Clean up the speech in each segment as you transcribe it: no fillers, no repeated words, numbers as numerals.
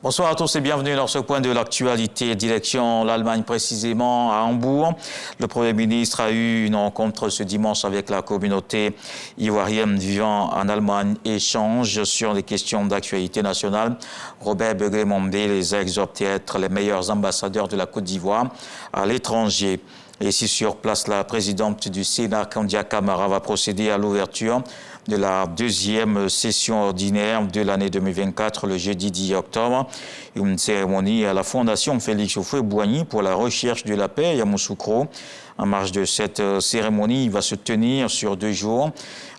Bonsoir à tous et bienvenue dans ce point de l'actualité. Direction l'Allemagne, précisément à Hambourg. Le Premier ministre a eu une rencontre ce dimanche avec la communauté ivoirienne vivant en Allemagne. Échange sur les questions d'actualité nationale. Robert Begré-Mondé les a exhortés à être les meilleurs ambassadeurs de la Côte d'Ivoire à l'étranger. Et ici sur place, la présidente du Sénat, Kandia Camara, va procéder à l'ouverture de la deuxième session ordinaire de l'année 2024, le jeudi 10 octobre. Une cérémonie à la Fondation Félix Houphouët-Boigny pour la recherche de la paix à Yamoussoukro. En marge de cette cérémonie, il va se tenir sur 2 jours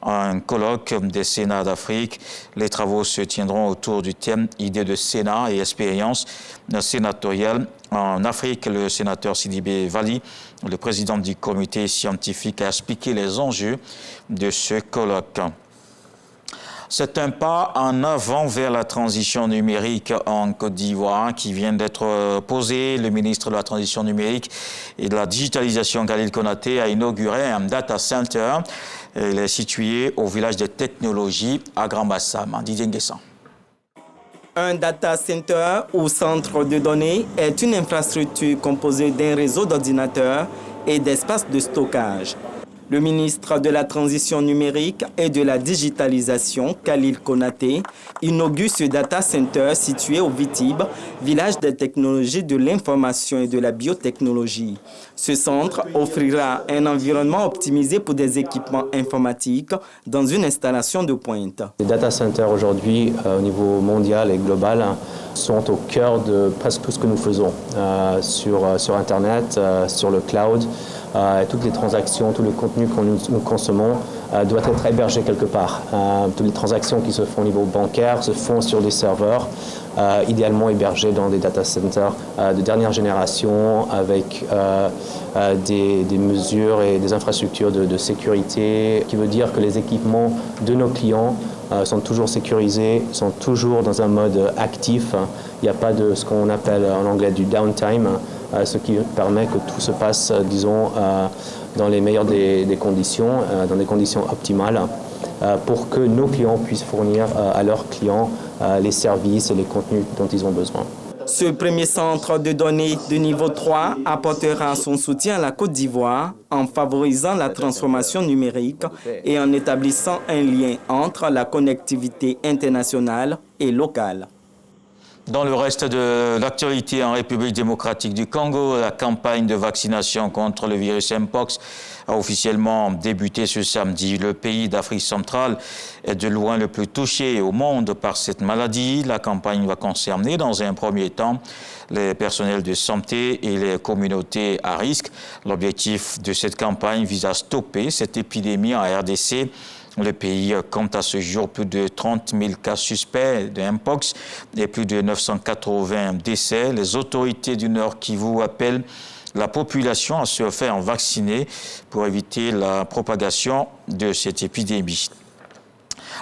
un colloque des Sénats d'Afrique. Les travaux se tiendront autour du thème « Idées de Sénat et expérience sénatoriale ». En Afrique, le sénateur Sidibé Vali, le président du comité scientifique, a expliqué les enjeux de ce colloque. C'est un pas en avant vers la transition numérique en Côte d'Ivoire qui vient d'être posé. Le ministre de la Transition numérique et de la digitalisation, Khalil Konaté, a inauguré un data center. Il est situé au village des technologies à Grand-Bassam. Didier Nguessan. Un data center ou centre de données est une infrastructure composée d'un réseau d'ordinateurs et d'espaces de stockage. Le ministre de la Transition numérique et de la digitalisation, Khalil Konaté, inaugure ce data center situé au Vitib, village des technologies de l'information et de la biotechnologie. Ce centre offrira un environnement optimisé pour des équipements informatiques dans une installation de pointe. Les data centers aujourd'hui, au niveau mondial et global, sont au cœur de presque tout ce que nous faisons sur Internet, sur le cloud. Toutes les transactions, tout le contenu que nous consommons doit être hébergé quelque part. Toutes les transactions qui se font au niveau bancaire se font sur des serveurs, idéalement hébergés dans des data centers de dernière génération avec des mesures et des infrastructures de sécurité, qui veut dire que les équipements de nos clients sont toujours sécurisés, sont toujours dans un mode actif. Il n'y a pas de ce qu'on appelle en anglais du downtime, ce qui permet que tout se passe, disons, dans les meilleures des conditions, dans des conditions optimales, pour que nos clients puissent fournir à leurs clients les services et les contenus dont ils ont besoin. Ce premier centre de données de niveau 3 apportera son soutien à la Côte d'Ivoire en favorisant la transformation numérique et en établissant un lien entre la connectivité internationale et locale. Dans le reste de l'actualité en République démocratique du Congo, la campagne de vaccination contre le virus Mpox a officiellement débuté ce samedi. Le pays d'Afrique centrale est de loin le plus touché au monde par cette maladie. La campagne va concerner dans un premier temps les personnels de santé et les communautés à risque. L'objectif de cette campagne vise à stopper cette épidémie en RDC. Le pays compte à ce jour plus de 30 000 cas suspects de Mpox et plus de 980 décès. Les autorités du Nord Kivu appellent la population à se faire vacciner pour éviter la propagation de cette épidémie.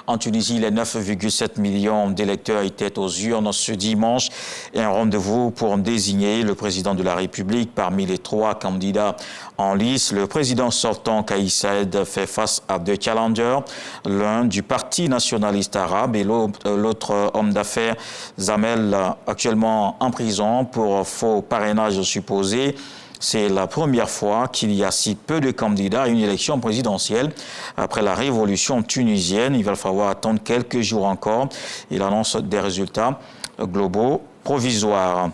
En Tunisie, les 9,7 millions d'électeurs étaient aux urnes ce dimanche et un rendez-vous pour désigner le président de la République parmi les 3 candidats en lice. Le président sortant, Kais Saied, fait face à 2 challengers, l'un du Parti nationaliste arabe et l'autre homme d'affaires, Zamel, actuellement en prison pour faux parrainage supposé. C'est la première fois qu'il y a si peu de candidats à une élection présidentielle. Après la révolution tunisienne, il va falloir attendre quelques jours encore. Il annonce des résultats globaux provisoires.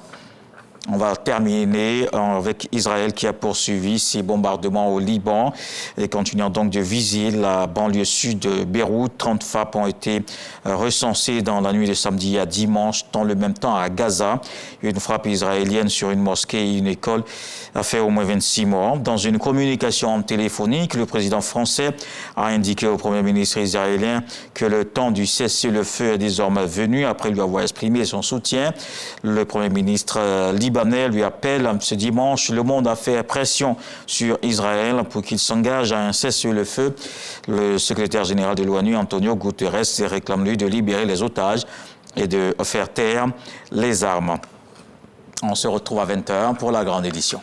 On va terminer avec Israël qui a poursuivi ses bombardements au Liban et continuant donc de viser la banlieue sud de Beyrouth. 30 frappes ont été recensées dans la nuit de samedi à dimanche. Dans le même temps, à Gaza, une frappe israélienne sur une mosquée et une école a fait au moins 26 morts. Dans une communication téléphonique, le président français a indiqué au Premier ministre israélien que le temps du cessez-le-feu est désormais venu après lui avoir exprimé son soutien. Le Premier ministre libanais lui appelle ce dimanche. Le monde a fait pression sur Israël pour qu'il s'engage à un cessez-le-feu. Le secrétaire général de l'ONU, Antonio Guterres, réclame lui de libérer les otages et de faire taire les armes. On se retrouve à 20h pour la grande édition.